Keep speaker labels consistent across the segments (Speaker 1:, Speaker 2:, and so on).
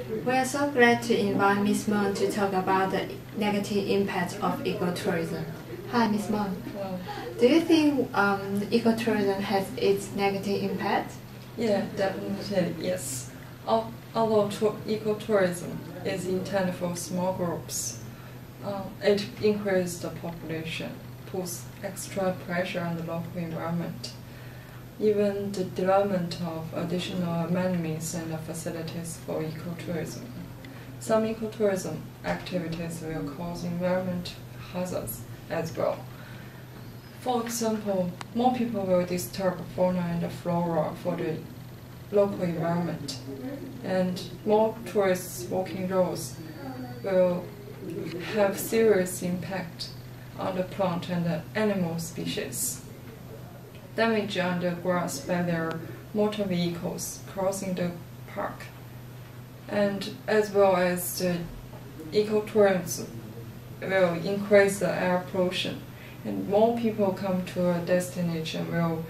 Speaker 1: We are so glad to invite Ms. Moon to talk about the negative impact of ecotourism. Hi, Ms. Moon.
Speaker 2: Hello.
Speaker 1: Do you think ecotourism has its negative impact?
Speaker 2: Yeah, definitely, yes. Although ecotourism is intended for small groups, it increases the population, puts extra pressure on the local environment. Even the development of additional amenities and facilities for ecotourism. Some ecotourism activities will cause environmental hazards as well. For example, more people will disturb fauna and flora for the local environment, and more tourists walking roads will have serious impact on the plant and the animal species. Damage on the grass by their motor vehicles crossing the park, and as well as the ecotourism will increase the air pollution, and more people come to a destination will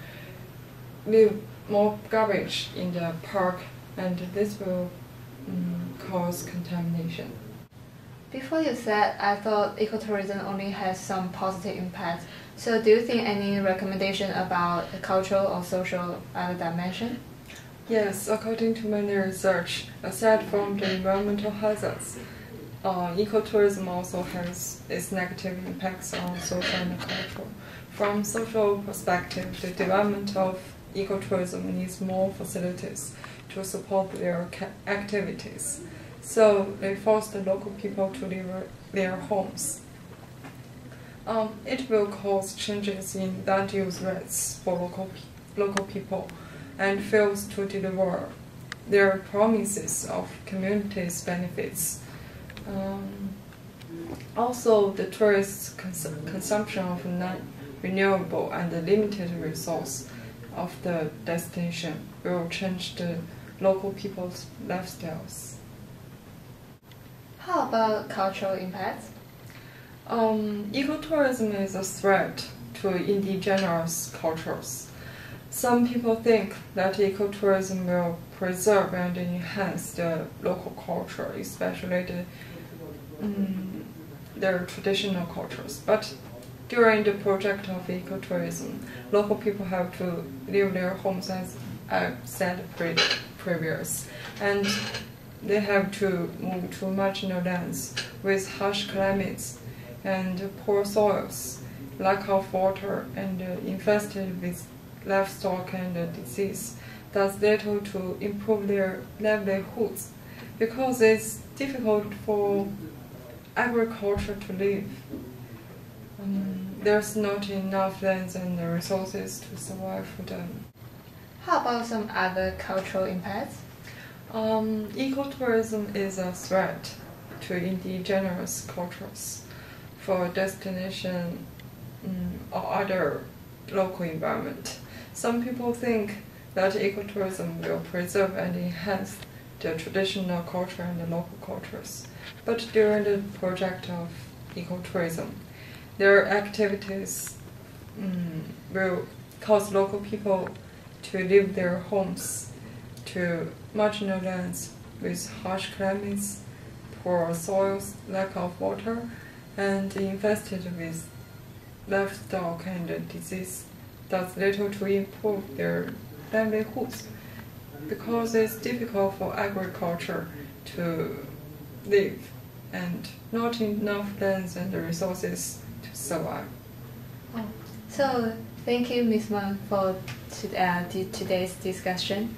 Speaker 2: leave more garbage in the park, and this will cause contamination.
Speaker 1: Before you said, I thought ecotourism only has some positive impact. So do you think any recommendation about the cultural or social other dimension?
Speaker 2: Yes, according to many research, aside from the environmental hazards, ecotourism also has its negative impacts on social and culture. From social perspective, the development of ecotourism needs more facilities to support their activities. So they force the local people to leave their homes. It will cause changes in land use rates for local people and fails to deliver their promises of communities' benefits. Also, the tourist consumption of non-renewable and limited resource of the destination will change the local people's lifestyles.
Speaker 1: How about cultural impacts?
Speaker 2: Ecotourism is a threat to indigenous cultures. Some people think that ecotourism will preserve and enhance the local culture, especially their traditional cultures. But during the project of ecotourism, local people have to leave their homes, as I said previous, and they have to move to marginal lands with harsh climates and poor soils, lack of water, and infested with livestock and disease. Does little to improve their livelihoods, because it's difficult for agriculture to live. There's not enough lands and resources to survive for them.
Speaker 1: How about some other cultural impacts?
Speaker 2: Ecotourism is a threat to indigenous cultures for destination or other local environment. Some people think that ecotourism will preserve and enhance the traditional culture and the local cultures. But during the project of ecotourism, their activities will cause local people to leave their homes to marginal lands with harsh climates, poor soils, lack of water, and infested with livestock and disease. Does little to improve their livelihoods, because it's difficult for agriculture to live and not enough lands and resources to survive.
Speaker 1: Oh, so thank you, Ms. Moon, for today's discussion.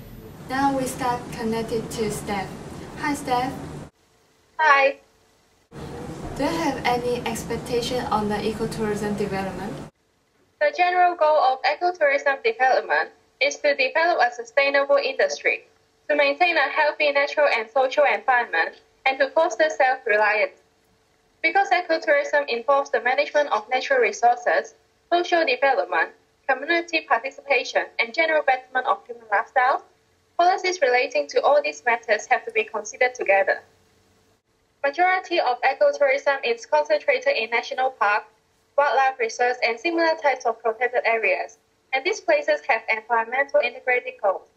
Speaker 1: Now we start connected to Steph. Hi, Steph.
Speaker 3: Hi.
Speaker 1: Do you have any expectation on the ecotourism development?
Speaker 3: The general goal of ecotourism development is to develop a sustainable industry, to maintain a healthy natural and social environment, and to foster self-reliance. Because ecotourism involves the management of natural resources, social development, community participation, and general betterment of human lifestyle, policies relating to all these matters have to be considered together. Majority of ecotourism is concentrated in national parks, wildlife reserves, and similar types of protected areas, and these places have environmental integrated goals.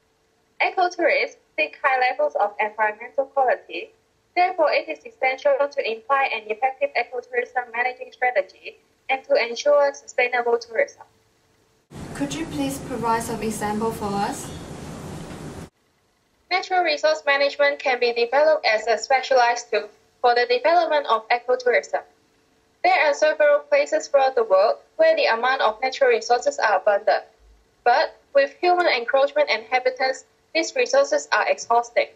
Speaker 3: Ecotourists seek high levels of environmental quality. Therefore, it is essential to imply an effective ecotourism managing strategy and to ensure sustainable tourism.
Speaker 1: Could you please provide some example for us?
Speaker 3: Natural resource management can be developed as a specialized tool for the development of ecotourism. There are several places throughout the world where the amount of natural resources are abundant. But with human encroachment and habitats, these resources are exhausting.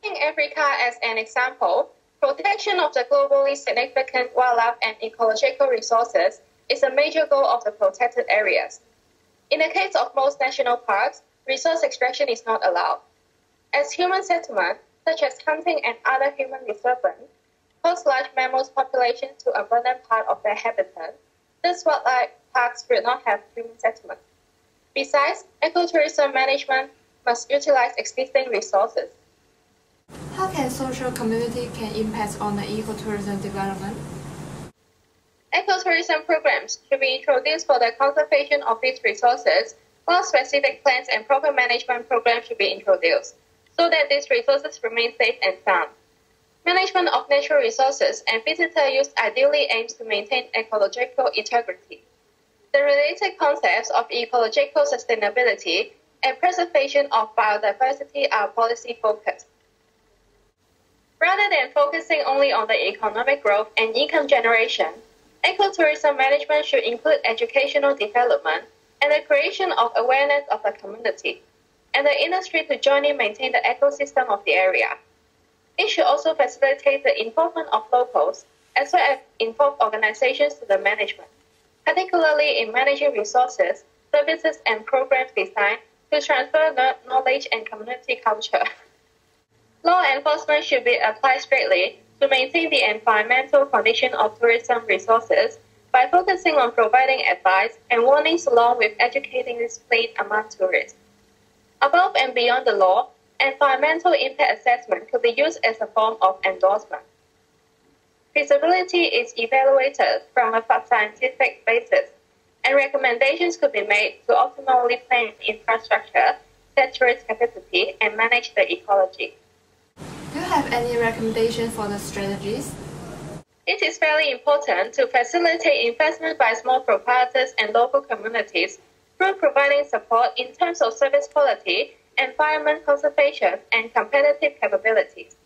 Speaker 3: Taking Africa as an example, protection of the globally significant wildlife and ecological resources is a major goal of the protected areas. In the case of most national parks, resource extraction is not allowed. As human settlement, such as hunting and other human disturbance, cause large mammals populations to abandon part of their habitat, these wildlife parks will not have human settlement. Besides, ecotourism management must utilize existing resources.
Speaker 1: How can social community can impact on the ecotourism development?
Speaker 3: Ecotourism programs should be introduced for the conservation of these resources, while specific plans and proper management programs should be introduced, so that these resources remain safe and sound. Management of natural resources and visitor use ideally aims to maintain ecological integrity. The related concepts of ecological sustainability and preservation of biodiversity are policy focused. Rather than focusing only on the economic growth and income generation, ecotourism management should include educational development and the creation of awareness of the community and the industry to jointly maintain the ecosystem of the area. It should also facilitate the involvement of locals as well as involve organizations to the management, particularly in managing resources, services, and programs designed to transfer knowledge and community culture. Law enforcement should be applied strictly to maintain the environmental condition of tourism resources by focusing on providing advice and warnings along with educating discipline among tourists. Above and beyond the law, environmental impact assessment could be used as a form of endorsement. Feasibility is evaluated from a scientific basis, and recommendations could be made to optimally plan infrastructure, set tourist capacity, and manage the ecology.
Speaker 1: Do you have any recommendation for the strategies?
Speaker 3: It is very important to facilitate investment by small proprietors and local communities through providing support in terms of service quality, environment conservation, and competitive capabilities,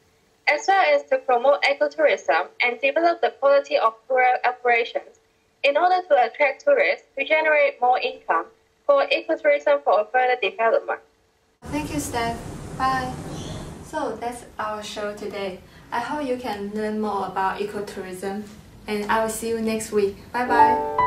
Speaker 3: as well as to promote ecotourism and develop the quality of rural operations in order to attract tourists to generate more income for ecotourism for further development.
Speaker 1: Thank you, Steph. Bye. So that's our show today. I hope you can learn more about ecotourism, and I will see you next week. Bye bye.